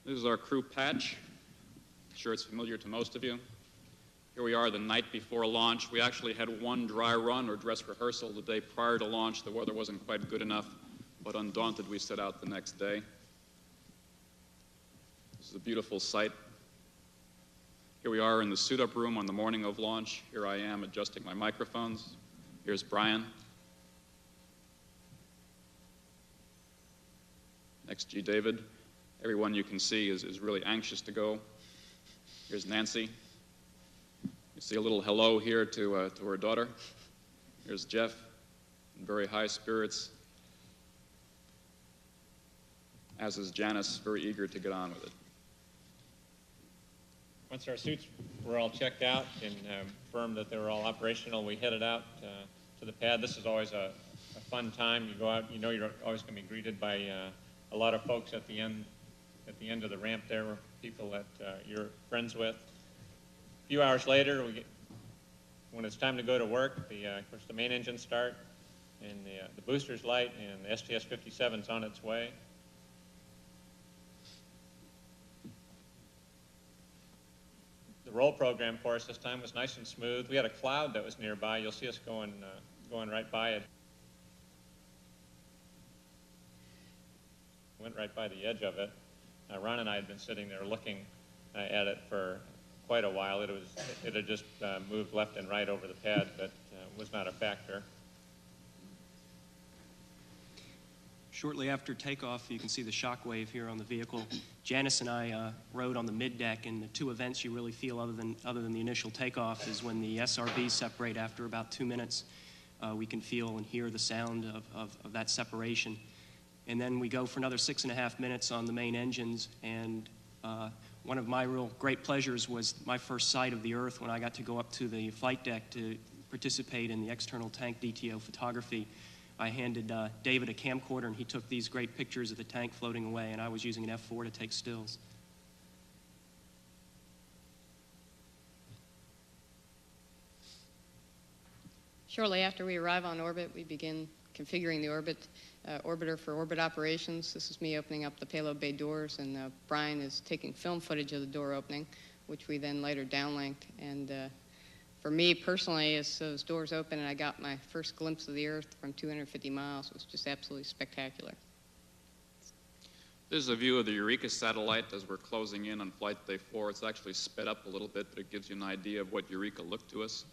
This is our crew patch. I'm sure it's familiar to most of you. Here we are the night before launch. We actually had one dry run or dress rehearsal the day prior to launch. The weather wasn't quite good enough, but undaunted, we set out the next day. This is a beautiful sight. Here we are in the suit-up room on the morning of launch. Here I am adjusting my microphones. Here's Brian. Next, G. David. Everyone you can see is really anxious to go. Here's Nancy. You see a little hello here to her daughter. Here's Jeff, in very high spirits, as is Janice, very eager to get on with it. Once our suits were all checked out and confirmed that they were all operational, we headed out to the pad. This is always a fun time. You go out, you know you're always going to be greeted by a lot of folks at the end of the ramp there, people that you're friends with. A few hours later, when it's time to go to work, of course, the main engines start, and the boosters light, and the STS 57's on its way. The roll program for us this time was nice and smooth. We had a cloud that was nearby. You'll see us going right by it. Went right by the edge of it. Ron and I had been sitting there looking at it for quite a while. It had just moved left and right over the pad, but was not a factor. Shortly after takeoff, you can see the shock wave here on the vehicle. Janice and I rode on the middeck, and the two events you really feel other than the initial takeoff is when the SRBs separate after about 2 minutes. We can feel and hear the sound of that separation. And then we go for another 6.5 minutes on the main engines, and one of my real great pleasures was my first sight of the Earth when I got to go up to the flight deck to participate in the external tank DTO photography. I handed David a camcorder, and he took these great pictures of the tank floating away, and I was using an F4 to take stills. Shortly after we arrive on orbit, we begin configuring the orbiter for orbit operations. This is me opening up the payload bay doors, and Brian is taking film footage of the door opening, which we then later downlinked. And for me personally, as those doors opened and I got my first glimpse of the Earth from 250 miles, it was just absolutely spectacular. This is a view of the Eureka satellite as we're closing in on flight day 4. It's actually sped up a little bit, but it gives you an idea of what Eureka looked to us.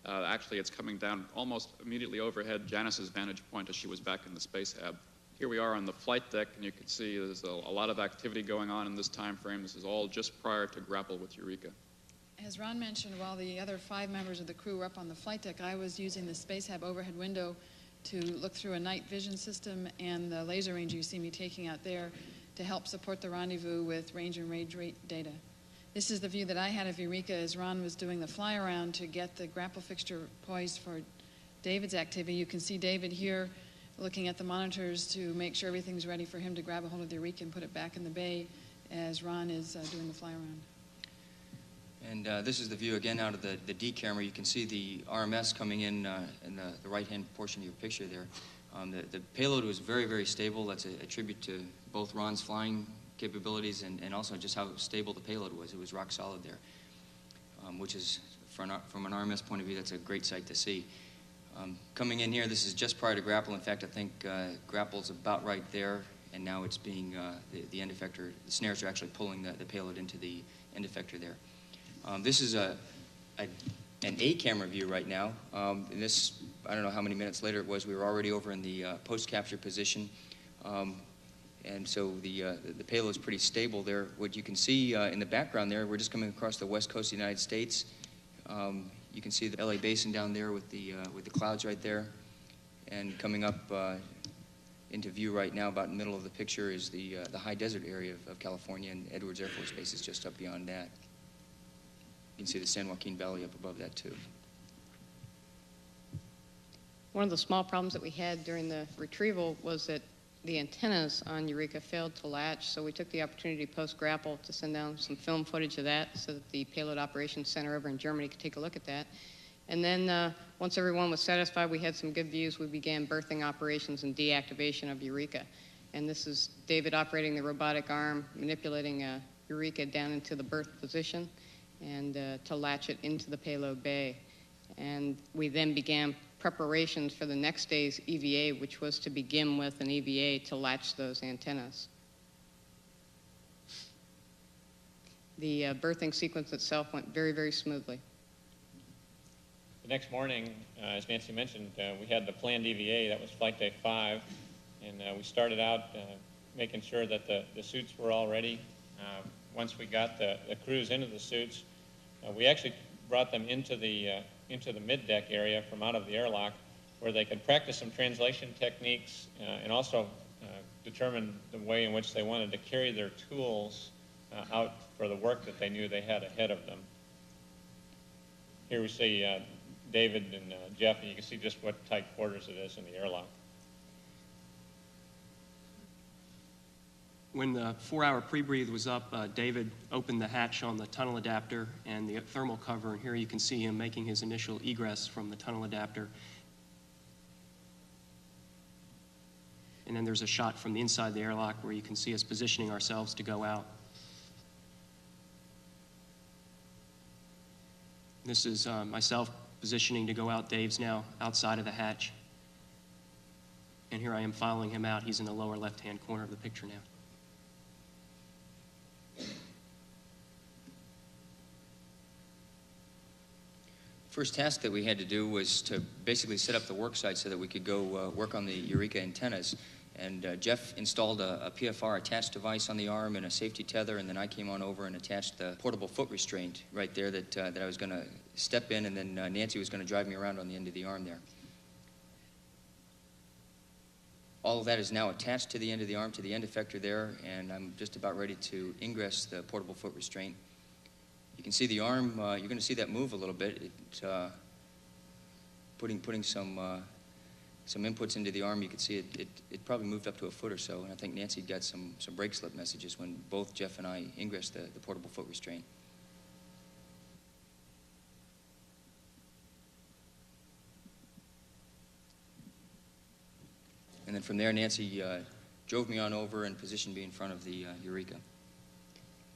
Actually, it's coming down almost immediately overhead Janice's vantage point as she was back in the space hab. Here we are on the flight deck, and you can see there's a lot of activity going on in this time frame. This is all just prior to grapple with Eureka. As Ron mentioned, while the other 5 members of the crew were up on the flight deck, I was using the space hab overhead window to look through a night vision system and the laser ranger you see me taking out there to help support the rendezvous with range and range rate data. This is the view that I had of Eureka as Ron was doing the fly around to get the grapple fixture poised for David's activity. You can see David here looking at the monitors to make sure everything's ready for him to grab a hold of the Eureka and put it back in the bay as Ron is doing the fly around. And this is the view again out of the D camera. You can see the RMS coming in the right-hand portion of your picture there. The payload was very, very stable. That's a tribute to both Ron's flying capabilities and also just how stable the payload was. It was rock solid there, which is, from an RMS point of view, that's a great sight to see. Coming in here, this is just prior to grapple. In fact, I think grapple's about right there, and now it's being, the end effector, the snares are actually pulling the payload into the end effector there. This is an A camera view right now. And this, I don't know how many minutes later it was, we were already over in the post-capture position. And so the payload's pretty stable there. What you can see in the background there, we're just coming across the west coast of the United States. You can see the LA Basin down there with the clouds right there. And coming up into view right now, about in the middle of the picture, is the high desert area of California, and Edwards Air Force Base is just up beyond that. You can see the San Joaquin Valley up above that too. One of the small problems that we had during the retrieval was that the antennas on Eureka failed to latch, so we took the opportunity post-grapple to send down some film footage of that so that the Payload Operations Center over in Germany could take a look at that. And then once everyone was satisfied we had some good views, we began berthing operations and deactivation of Eureka. And this is David operating the robotic arm, manipulating Eureka down into the berth position and to latch it into the payload bay. And we then began preparations for the next day's EVA, which was to begin with an EVA to latch those antennas. The berthing sequence itself went very, very smoothly. The next morning, as Nancy mentioned, we had the planned EVA. That was flight day 5. And we started out making sure that the suits were all ready. Once we got the crews into the suits, we actually brought them into the mid-deck area from out of the airlock, where they could practice some translation techniques and also determine the way in which they wanted to carry their tools out for the work that they knew they had ahead of them. Here we see David and Jeff, and you can see just what tight quarters it is in the airlock. When the 4-hour pre-breathe was up, David opened the hatch on the tunnel adapter and the thermal cover, and here you can see him making his initial egress from the tunnel adapter. And then there's a shot from the inside the airlock where you can see us positioning ourselves to go out. This is myself positioning to go out. Dave's now outside of the hatch. And here I am following him out. He's in the lower left-hand corner of the picture now. First task that we had to do was to basically set up the work site so that we could go work on the Eureka antennas. And Jeff installed a PFR attached device on the arm and a safety tether, and then I came on over and attached the portable foot restraint right there that I was going to step in, and then Nancy was going to drive me around on the end of the arm there. All of that is now attached to the end of the arm, to the end effector there, and I'm just about ready to ingress the portable foot restraint. You can see the arm, you're going to see that move a little bit. Putting some inputs into the arm, you can see it probably moved up to a foot or so, and I think Nancy got some brake slip messages when both Jeff and I ingressed the portable foot restraint. And then from there, Nancy drove me on over and positioned me in front of the Eureka.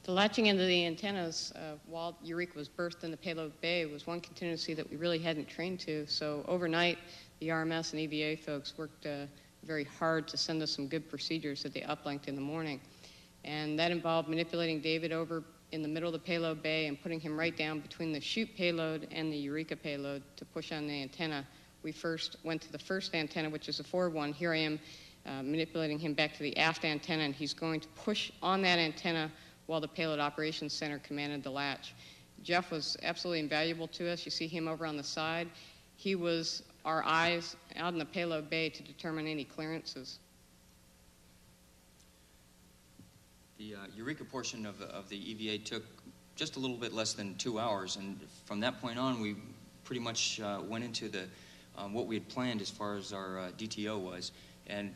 The latching into the antennas while Eureka was berthed in the payload bay was one contingency that we really hadn't trained to. So overnight, the RMS and EVA folks worked very hard to send us some good procedures that they uplinked in the morning. And that involved manipulating David over in the middle of the payload bay and putting him right down between the chute payload and the Eureka payload to push on the antenna. We first went to the first antenna, which is the forward one. Here I am manipulating him back to the aft antenna, and he's going to push on that antenna while the Payload Operations Center commanded the latch. Jeff was absolutely invaluable to us. You see him over on the side. He was our eyes out in the payload bay to determine any clearances. The Eureka portion of the EVA took just a little bit less than 2 hours, and from that point on, we pretty much went into what we had planned as far as our DTO was, and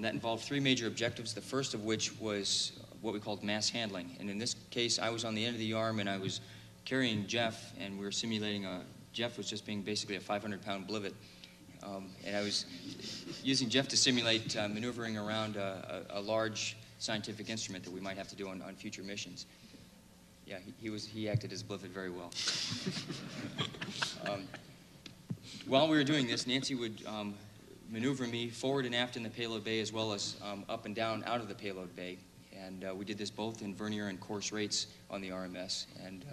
that involved 3 major objectives, the first of which was what we called mass handling. And in this case, I was on the end of the arm and I was carrying Jeff, and we were simulating Jeff was just being basically a 500-pound blivet. And I was using Jeff to simulate maneuvering around a large scientific instrument that we might have to do on future missions. Yeah, he acted as blivet very well. While we were doing this, Nancy would maneuver me forward and aft in the payload bay, as well as up and down out of the payload bay. And we did this both in vernier and course rates on the RMS. And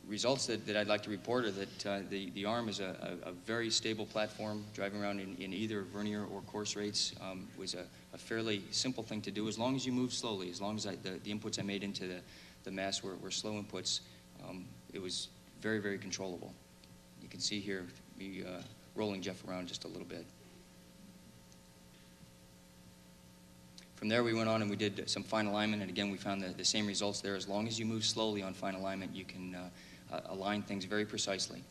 results that I'd like to report are that the ARM is a very stable platform. Driving around in either vernier or course rates was a fairly simple thing to do, as long as you move slowly, as long as the inputs I made into the mass were slow inputs. It was very, very controllable. You can see here me rolling Jeff around just a little bit. From there, we went on and we did some fine alignment, and again, we found the same results there. As long as you move slowly on fine alignment, you can align things very precisely.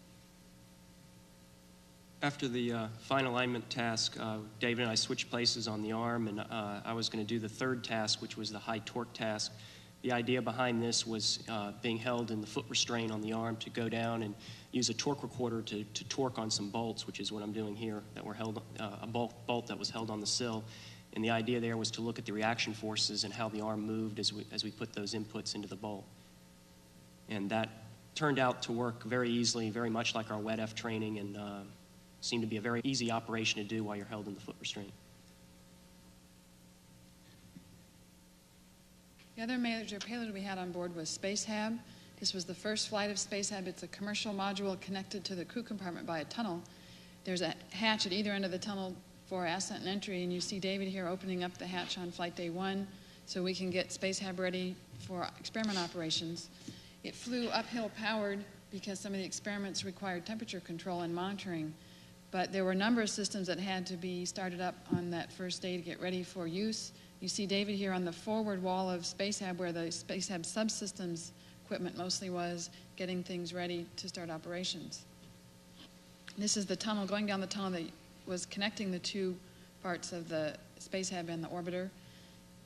After the fine alignment task, David and I switched places on the arm, and I was going to do the third task, which was the high torque task. The idea behind this was being held in the foot restraint on the arm to go down and use a torque recorder to torque on some bolts, which is what I'm doing here, that were held, a bolt that was held on the sill. And the idea there was to look at the reaction forces and how the arm moved as we put those inputs into the bowl. And that turned out to work very easily, very much like our wet F training, and seemed to be a very easy operation to do while you're held in the foot restraint. The other major payload we had on board was SpaceHab. This was the first flight of SpaceHab. It's a commercial module connected to the crew compartment by a tunnel. There's a hatch at either end of the tunnel for ascent and entry, and you see David here opening up the hatch on flight day 1 so we can get SpaceHab ready for experiment operations. It flew uphill powered because some of the experiments required temperature control and monitoring, but there were a number of systems that had to be started up on that first day to get ready for use. You see David here on the forward wall of SpaceHab where the SpaceHab subsystems equipment mostly was, getting things ready to start operations. This is the tunnel, going down the tunnel that was connecting the two parts of the SpaceHab and the orbiter.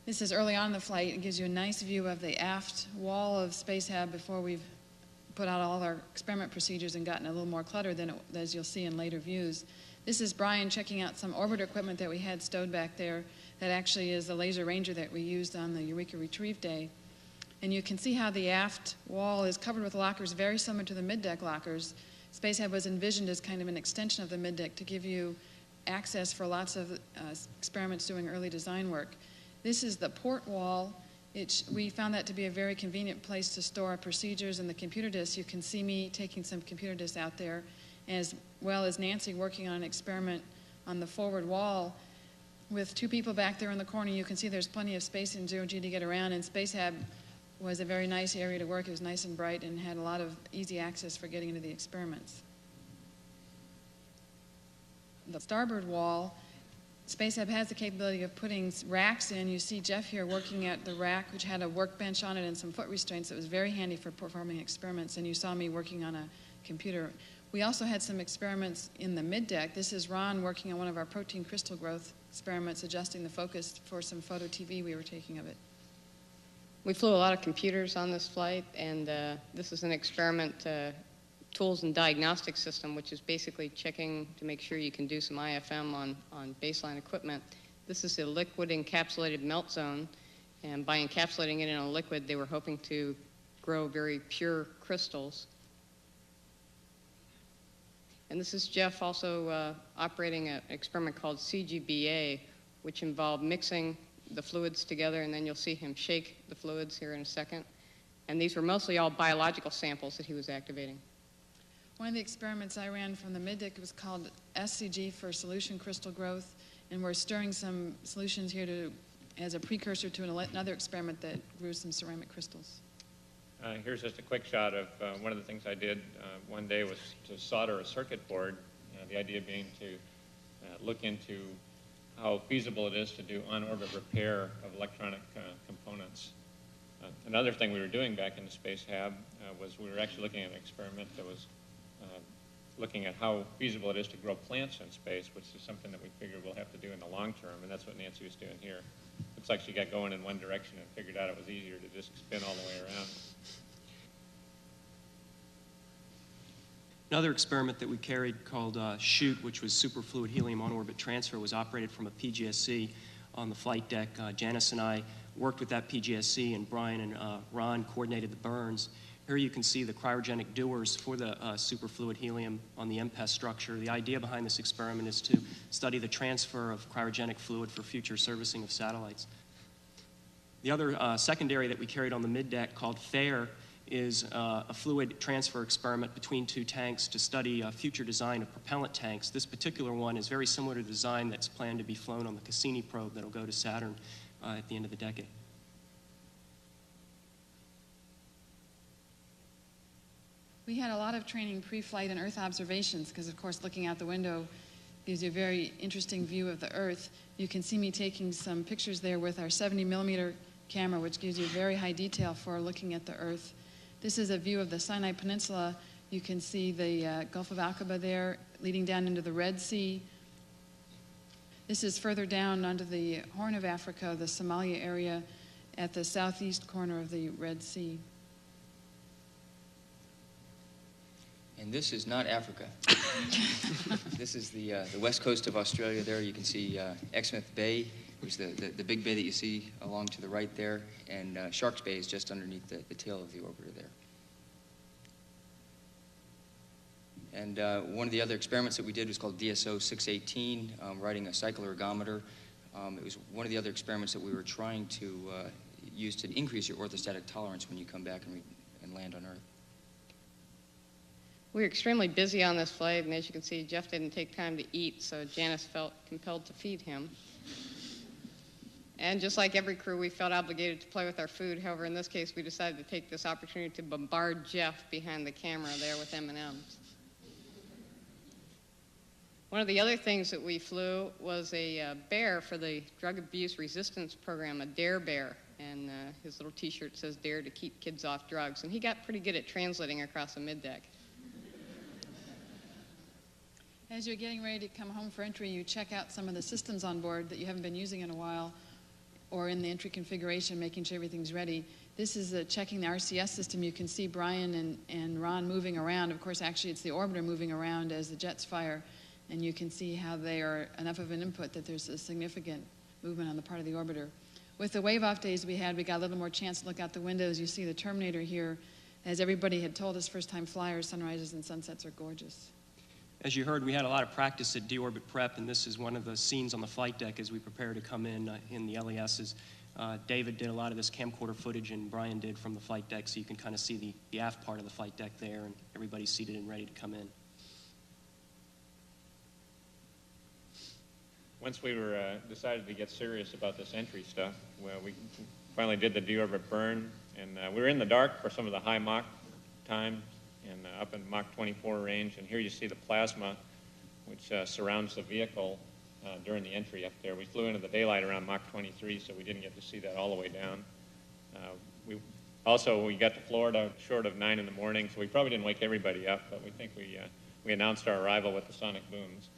This is early on in the flight. It gives you a nice view of the aft wall of SpaceHab before we've put out all our experiment procedures and gotten a little more cluttered than as you'll see in later views. This is Brian checking out some orbiter equipment that we had stowed back there that actually is the laser ranger that we used on the Eureka Retrieve Day. And you can see how the aft wall is covered with lockers very similar to the mid-deck lockers. SpaceHab was envisioned as kind of an extension of the mid-deck to give you access for lots of experiments doing early design work. This is the port wall. We found that to be a very convenient place to store our procedures and the computer disks. You can see me taking some computer disks out there, as well as Nancy working on an experiment on the forward wall. With 2 people back there in the corner, you can see there's plenty of space in 0G to get around, and SpaceHab was a very nice area to work. It was nice and bright and had a lot of easy access for getting into the experiments. The starboard wall, SpaceHab has the capability of putting racks in. You see Jeff here working at the rack, which had a workbench on it and some foot restraints. It was very handy for performing experiments, and you saw me working on a computer. We also had some experiments in the mid-deck. This is Ron working on one of our protein crystal growth experiments, adjusting the focus for some photo TV we were taking of it. We flew a lot of computers on this flight, and this is an experiment tools and diagnostic system, which is basically checking to make sure you can do some IFM on baseline equipment. This is a liquid encapsulated melt zone, and by encapsulating it in a liquid, they were hoping to grow very pure crystals. And this is Jeff also operating an experiment called CGBA, which involved mixing the fluids together, and then you'll see him shake the fluids here in a second. And these were mostly all biological samples that he was activating. One of the experiments I ran from the mid-deck was called SCG for solution crystal growth, and we're stirring some solutions here as a precursor to another experiment that grew some ceramic crystals. Here's just a quick shot of one of the things I did one day was to solder a circuit board, the idea being to look into how feasible it is to do on-orbit repair of electronic components. Another thing we were doing back in the SpaceHab was we were actually looking at an experiment that was looking at how feasible it is to grow plants in space, which is something that we figured we'll have to do in the long term, and that's what Nancy was doing here. Looks like she got going in one direction and figured out it was easier to just spin all the way around. Another experiment that we carried called SHOOT, which was superfluid helium on-orbit transfer, was operated from a PGSC on the flight deck. Janice and I worked with that PGSC, and Brian and Ron coordinated the burns. Here you can see the cryogenic dewars for the superfluid helium on the MPES structure. The idea behind this experiment is to study the transfer of cryogenic fluid for future servicing of satellites. The other secondary that we carried on the mid-deck called FAIR is a fluid transfer experiment between 2 tanks to study future design of propellant tanks. This particular one is very similar to the design that's planned to be flown on the Cassini probe that'll go to Saturn at the end of the decade. We had a lot of training pre-flight and Earth observations because, of course, looking out the window gives you a very interesting view of the Earth. You can see me taking some pictures there with our 70mm camera, which gives you very high detail for looking at the Earth. This is a view of the Sinai Peninsula. You can see the Gulf of Aqaba there, leading down into the Red Sea. This is further down onto the Horn of Africa, the Somalia area, at the southeast corner of the Red Sea. And this is not Africa. This is the west coast of Australia there. You can see Exmouth Bay which is the big bay that you see along to the right there, and Shark's Bay is just underneath the tail of the orbiter there. And one of the other experiments that we did was called DSO 618, riding a cycle ergometer. It was one of the other experiments that we were trying to use to increase your orthostatic tolerance when you come back and land on Earth. We were extremely busy on this flight, and as you can see, Jeff didn't take time to eat, so Janice felt compelled to feed him. And just like every crew, we felt obligated to play with our food. However, in this case, we decided to take this opportunity to bombard Jeff behind the camera there with M&Ms. One of the other things that we flew was a bear for the drug abuse resistance program, a DARE bear. And his little t-shirt says DARE to keep kids off drugs. And he got pretty good at translating across the middeck. As you're getting ready to come home for entry, you check out some of the systems on board that you haven't been using in a while, or in the entry configuration, making sure everything's ready. This is checking the RCS system. You can see Brian and Ron moving around. Of course, actually, it's the orbiter moving around as the jets fire. And you can see how they are enough of an input that there's a significant movement on the part of the orbiter. With the wave-off days we had, we got a little more chance to look out the windows. You see the Terminator here. As everybody had told us, first-time flyers, sunrises and sunsets are gorgeous. As you heard, we had a lot of practice at deorbit prep, and this is one of the scenes on the flight deck as we prepare to come in the LESs. David did a lot of this camcorder footage, and Brian did from the flight deck, so you can kind of see the aft part of the flight deck there, and everybody's seated and ready to come in. Once we were decided to get serious about this entry stuff, well, we finally did the deorbit burn, and we were in the dark for some of the high Mach times, and up in Mach 24 range. And here you see the plasma, which surrounds the vehicle during the entry up there. We flew into the daylight around Mach 23, so we didn't get to see that all the way down. We got to Florida short of 9 in the morning, so we probably didn't wake everybody up, but we think we announced our arrival with the sonic booms.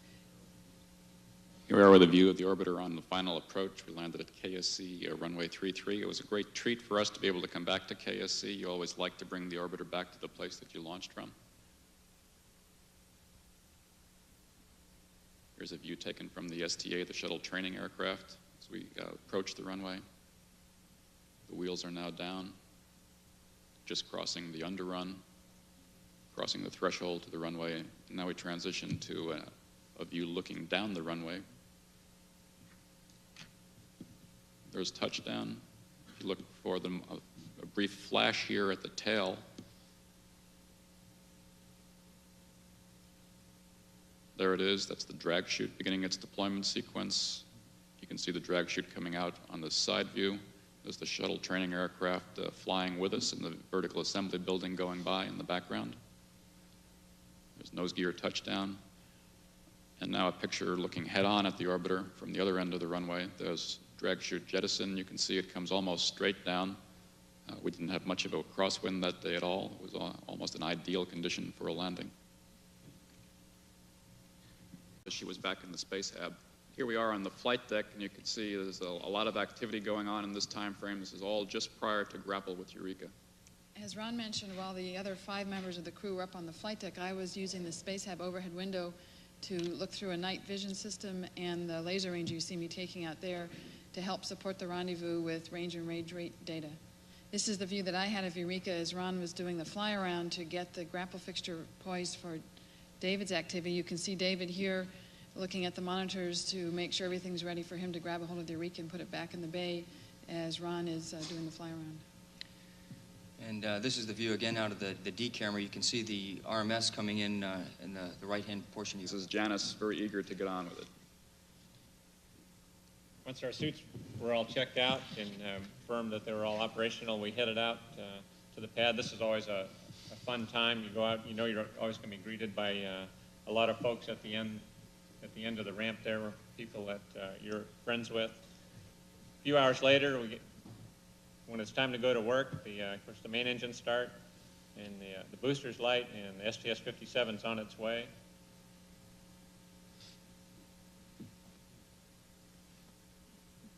Here we are with a view of the orbiter on the final approach. We landed at KSC runway 33. It was a great treat for us to be able to come back to KSC. You always like to bring the orbiter back to the place that you launched from. Here's a view taken from the STA, the shuttle training aircraft, as we approach the runway. The wheels are now down, just crossing the underrun, crossing the threshold to the runway. And now we transition to a view looking down the runway. There's touchdown. If you look for them, a brief flash here at the tail. There it is. That's the drag chute beginning its deployment sequence. You can see the drag chute coming out on the side view. There's the shuttle training aircraft flying with us, and the vertical assembly building going by in the background. There's nose gear touchdown. And now a picture looking head-on at the orbiter from the other end of the runway. There's drag chute jettison. You can see it comes almost straight down. We didn't have much of a crosswind that day at all. It was almost an ideal condition for a landing. She was back in the space hab. Here we are on the flight deck, and you can see there's a lot of activity going on in this time frame. This is all just prior to grapple with Eureka. As Ron mentioned, while the other 5 members of the crew were up on the flight deck, I was using the space hab overhead window to look through a night vision system and the laser range you see me taking out there to help support the rendezvous with range and range rate data. This is the view that I had of Eureka as Ron was doing the fly around to get the grapple fixture poised for David's activity. You can see David here looking at the monitors to make sure everything's ready for him to grab a hold of the Eureka and put it back in the bay as Ron is doing the fly around. And this is the view again out of the D camera. You can see the RMS coming in the right-hand portion. This is Janice, very eager to get on with it. Once our suits were all checked out and confirmed that they were all operational, we headed out to the pad. This is always a fun time. You go out, you know you're always going to be greeted by a lot of folks at the end of the ramp there, people that you're friends with. A few hours later, when it's time to go to work, of course, the main engines start, and the boosters light, and the STS 57 is on its way.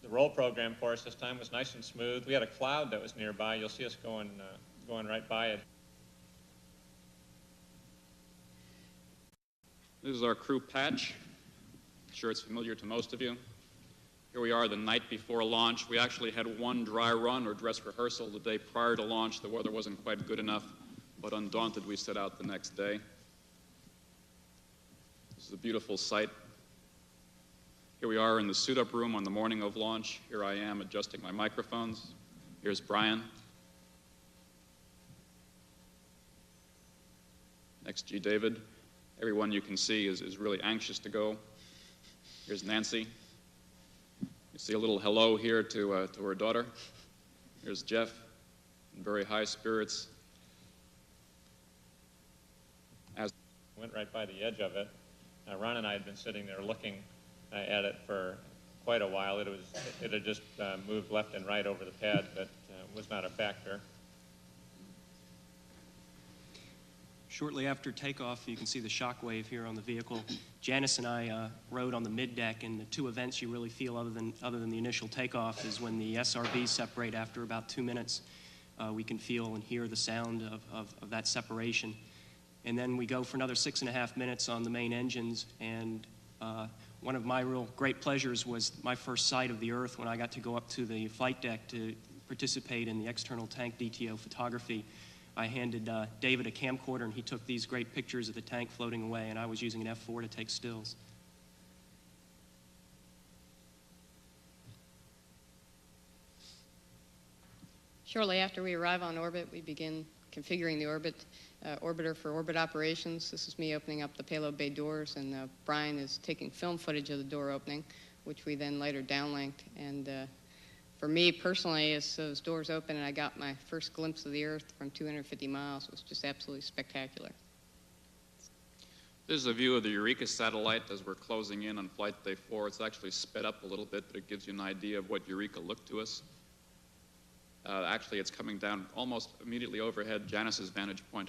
The roll program for us this time was nice and smooth. We had a cloud that was nearby. You'll see us going right by it. This is our crew patch. I'm sure it's familiar to most of you. Here we are the night before launch. We actually had one dry run or dress rehearsal the day prior to launch. The weather wasn't quite good enough, but undaunted, we set out the next day. This is a beautiful sight. Here we are in the suit-up room on the morning of launch. Here I am adjusting my microphones. Here's Brian. Next, G. David. Everyone you can see is really anxious to go. Here's Nancy. You see a little hello here to her daughter. Here's Jeff, in very high spirits. Went right by the edge of it. Ron and I had been sitting there looking at it for quite a while. It had just moved left and right over the pad, but was not a factor. Shortly after takeoff, you can see the shock wave here on the vehicle. Janice and I rode on the middeck, and the two events you really feel other than the initial takeoff is when the SRBs separate after about 2 minutes. We can feel and hear the sound of that separation. And then we go for another 6.5 minutes on the main engines, and one of my real great pleasures was my first sight of the Earth when I got to go up to the flight deck to participate in the external tank DTO photography. I handed David a camcorder, and he took these great pictures of the tank floating away, and I was using an F4 to take stills. Shortly after we arrive on orbit, we begin configuring the orbiter for orbit operations. This is me opening up the payload bay doors, and Brian is taking film footage of the door opening, which we then later downlinked. And for me personally, as those doors opened and I got my first glimpse of the Earth from 250 miles, it was just absolutely spectacular. This is a view of the Eureka satellite as we're closing in on flight day 4. It's actually sped up a little bit, but it gives you an idea of what Eureka looked to us. Actually, it's coming down almost immediately overhead Janice's vantage point.